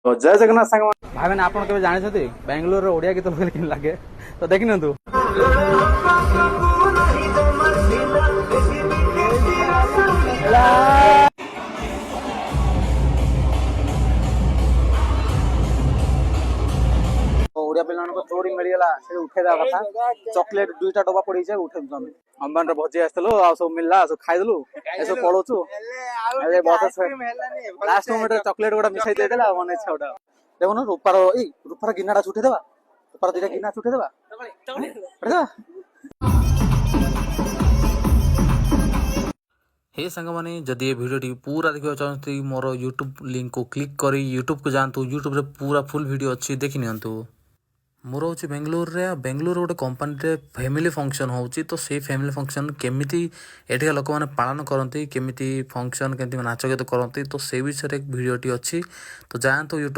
तो जय जगन्नाथ सांग भाई मैंने आपन केबे जानिछथि बेंगलोर रो ओडिया गीत लगले किन लागे तो देखिनतु ओडिया पिला को चोरी मिलगला से उठे दा कथा चॉकलेट दुईटा डब्बा पड़ी जाय उठे दम अंबान रे भजी आस्तलो आ सब मिलला सब खाइ दलु ऐसो पळोचु अरे बस लास्ट मोमेंट रे चॉकलेट गोटा मिसाई दे देला मन इच्छा गोटा देखो न रूपार गिन्नाटा छुटे देबा रूपार दिटा गिन्ना छुटे देबा देबा हे सांगमाने जदि ये वीडियो पूरा देखा चाहते मोर यूट्यूब लिंक को क्लिक करी यूट्यूब को जातु यूट्यूब रे पूरा फुल वीडियो अच्छी देखि नियंतु मोर हूँ बेंगलोर रे बेंगलोर गोटे कंपनी रे फैमिली फंक्शन होची तो से फैमिली फंक्शन केमिति एठिका लोक माने पालन करंती केमिति फंक्शन केमिति नाच गीत करंती तो से विषय एक वीडियोटी अच्छी तो जातु यूट्यूब